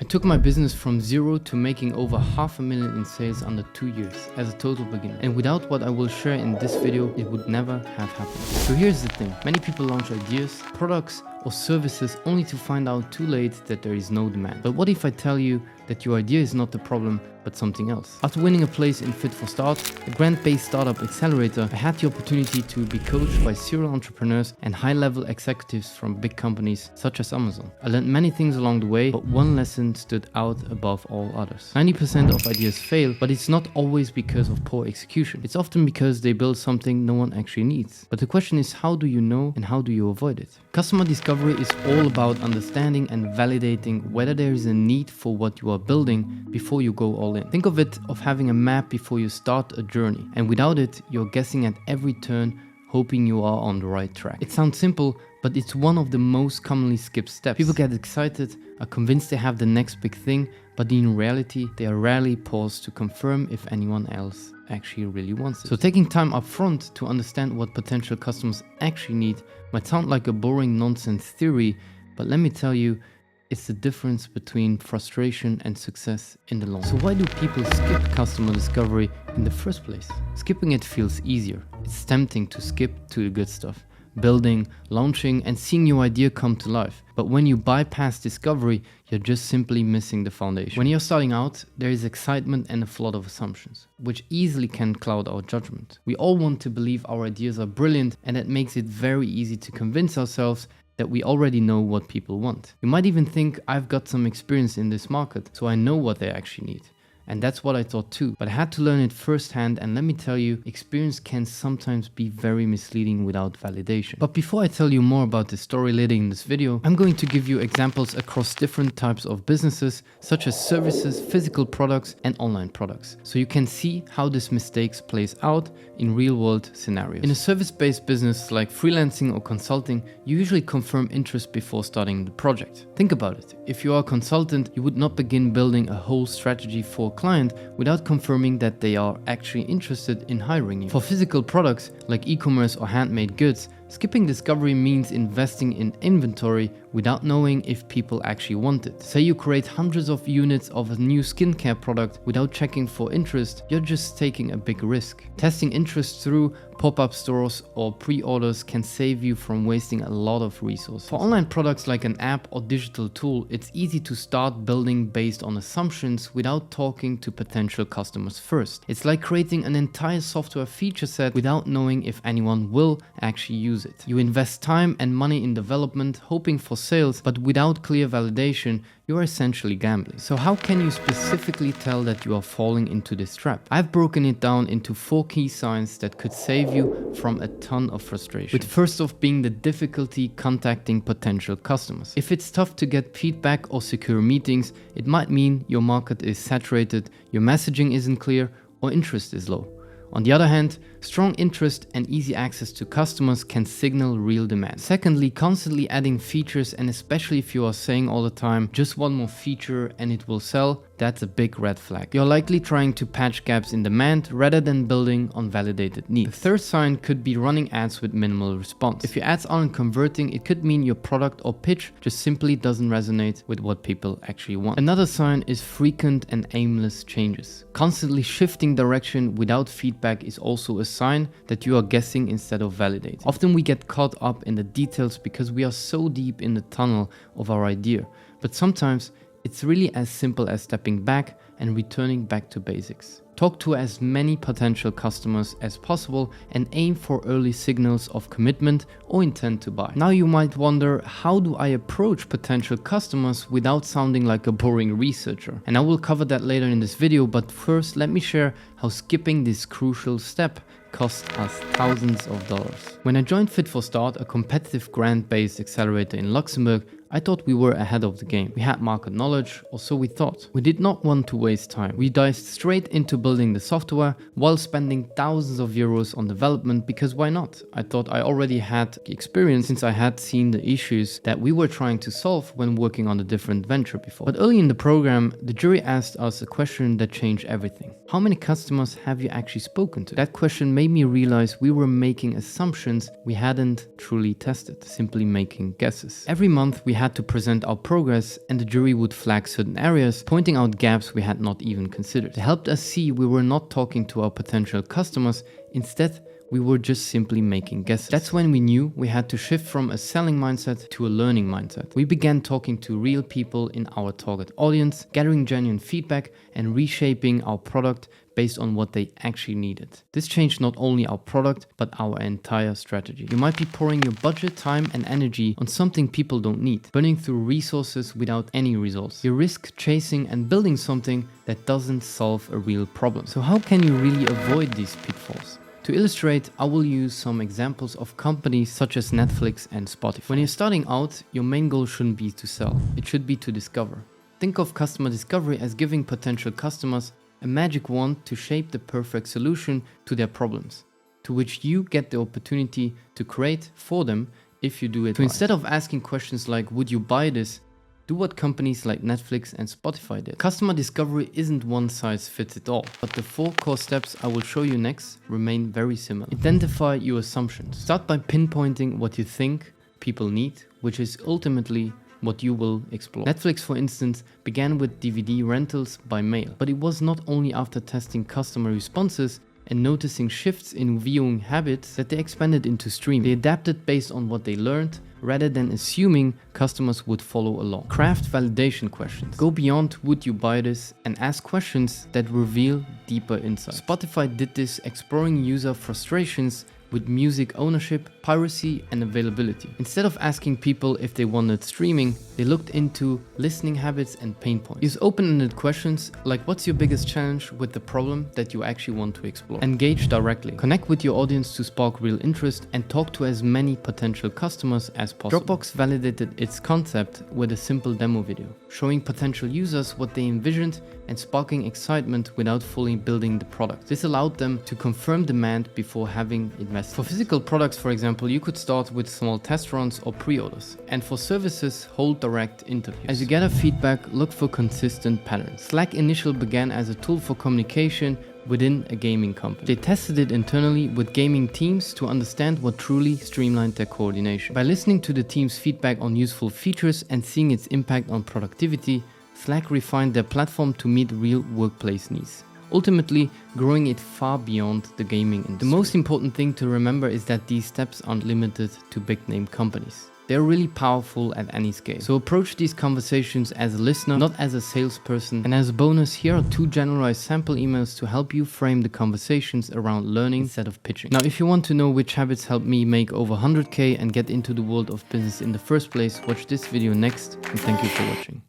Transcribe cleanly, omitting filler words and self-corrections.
I took my business from zero to making over $500,000 in sales under 2 years as a total beginner. And without what I will share in this video, it would never have happened. So here's the thing. Many people launch ideas, products, or services only to find out too late that there is no demand. But what if I tell you that your idea is not the problem, but something else? After winning a place in Fit for Start, a grant-based startup accelerator, I had the opportunity to be coached by serial entrepreneurs and high-level executives from big companies such as Amazon. I learned many things along the way, but one lesson stood out above all others. 90% of ideas fail, but it's not always because of poor execution. It's often because they build something no one actually needs. But the question is, how do you know and how do you avoid it? Customer discovery is all about understanding and validating whether there is a need for what you are building before you go all in. Think of it of having a map before you start a journey, and without it, you're guessing at every turn, hoping you are on the right track. It sounds simple, but it's one of the most commonly skipped steps. People get excited, are convinced they have the next big thing, but in reality, they are rarely paused to confirm if anyone else actually really wants it. So taking time up front to understand what potential customers actually need might sound like a boring nonsense theory, but let me tell you, it's the difference between frustration and success in the long run. So why do people skip customer discovery in the first place? Skipping it feels easier. It's tempting to skip to the good stuff. Building, launching, and seeing your idea come to life. But when you bypass discovery, you're just simply missing the foundation. When you're starting out, there is excitement and a flood of assumptions, which easily can cloud our judgment. We all want to believe our ideas are brilliant, and that makes it very easy to convince ourselves that we already know what people want. You might even think, I've got some experience in this market, so I know what they actually need. And that's what I thought too, but I had to learn it firsthand, and let me tell you, experience can sometimes be very misleading without validation. But before I tell you more about the story later in this video, I'm going to give you examples across different types of businesses, such as services, physical products, and online products, so you can see how this mistakes plays out in real-world scenarios. In a service-based business like freelancing or consulting, you usually confirm interest before starting the project. Think about it. If you are a consultant, you would not begin building a whole strategy for a client without confirming that they are actually interested in hiring you. For physical products like e-commerce or handmade goods, skipping discovery means investing in inventory without knowing if people actually want it. Say you create hundreds of units of a new skincare product without checking for interest, you're just taking a big risk. Testing interest through pop-up stores or pre-orders can save you from wasting a lot of resources. For online products like an app or digital tool, it's easy to start building based on assumptions without talking to potential customers first. It's like creating an entire software feature set without knowing if anyone will actually use it. You invest time and money in development, hoping for sales, but without clear validation, you are essentially gambling. So how can you specifically tell that you are falling into this trap? I've broken it down into 4 key signs that could save you from a ton of frustration. With first off being the difficulty contacting potential customers. If it's tough to get feedback or secure meetings, it might mean your market is saturated, your messaging isn't clear, or interest is low. On the other hand, strong interest and easy access to customers can signal real demand. Secondly, constantly adding features, and especially if you are saying all the time, just one more feature and it will sell, that's a big red flag. You're likely trying to patch gaps in demand rather than building on validated needs. The third sign could be running ads with minimal response. If your ads aren't converting, it could mean your product or pitch just simply doesn't resonate with what people actually want. Another sign is frequent and aimless changes. Constantly shifting direction without feedback is also a sign that you are guessing instead of validating. Often we get caught up in the details because we are so deep in the tunnel of our idea, but sometimes it's really as simple as stepping back and returning back to basics. Talk to as many potential customers as possible and aim for early signals of commitment or intent to buy. Now you might wonder, how do I approach potential customers without sounding like a boring researcher? And I will cover that later in this video, but first let me share how skipping this crucial step cost us thousands of dollars. When I joined Fit for Start, a competitive grant-based accelerator in Luxembourg, I thought we were ahead of the game. We had market knowledge, or so we thought. We did not want to waste time. We dived straight into building the software while spending thousands of euros on development, because why not? I thought I already had experience since I had seen the issues that we were trying to solve when working on a different venture before. But early in the program, the jury asked us a question that changed everything. How many customers have you actually spoken to? That question made me realize we were making assumptions we hadn't truly tested, simply making guesses. Every month we had to present our progress, and the jury would flag certain areas, pointing out gaps we had not even considered. It helped us see we were not talking to our potential customers, instead we were just simply making guesses. That's when we knew we had to shift from a selling mindset to a learning mindset. We began talking to real people in our target audience, gathering genuine feedback and reshaping our product based on what they actually needed. This changed not only our product, but our entire strategy. You might be pouring your budget, time and energy on something people don't need, burning through resources without any results. You risk chasing and building something that doesn't solve a real problem. So how can you really avoid these pitfalls? To illustrate, I will use some examples of companies such as Netflix and Spotify. When you're starting out, your main goal shouldn't be to sell, it should be to discover. Think of customer discovery as giving potential customers a magic wand to shape the perfect solution to their problems, to which you get the opportunity to create for them if you do it right. So instead of asking questions like, would you buy this? Do what companies like Netflix and Spotify did. Customer discovery isn't one size fits it all, but the 4 core steps I will show you next remain very similar. Identify your assumptions. Start by pinpointing what you think people need, which is ultimately what you will explore. Netflix, for instance, began with DVD rentals by mail, but it was not only after testing customer responses and noticing shifts in viewing habits that they expanded into streaming. They adapted based on what they learned, rather than assuming customers would follow along. Craft validation questions. Go beyond would you buy this and ask questions that reveal deeper insights. Spotify did this, exploring user frustrations with music ownership, piracy and availability. Instead of asking people if they wanted streaming, they looked into listening habits and pain points. Use open-ended questions like what's your biggest challenge with the problem that you actually want to explore. Engage directly. Connect with your audience to spark real interest and talk to as many potential customers as possible. Dropbox validated its concept with a simple demo video, showing potential users what they envisioned and sparking excitement without fully building the product. This allowed them to confirm demand before having invested. For physical products, for example, you could start with small test runs or pre-orders. And for services, hold direct interviews. As you gather feedback, look for consistent patterns. Slack initially began as a tool for communication within a gaming company. They tested it internally with gaming teams to understand what truly streamlined their coordination. By listening to the team's feedback on useful features and seeing its impact on productivity, Slack refined their platform to meet real workplace needs, ultimately growing it far beyond the gaming industry. The most important thing to remember is that these steps aren't limited to big name companies. They're really powerful at any scale. So approach these conversations as a listener, not as a salesperson. And as a bonus, here are 2 generalized sample emails to help you frame the conversations around learning instead of pitching. Now, if you want to know which habits helped me make over 100K and get into the world of business in the first place, watch this video next, and thank you for watching.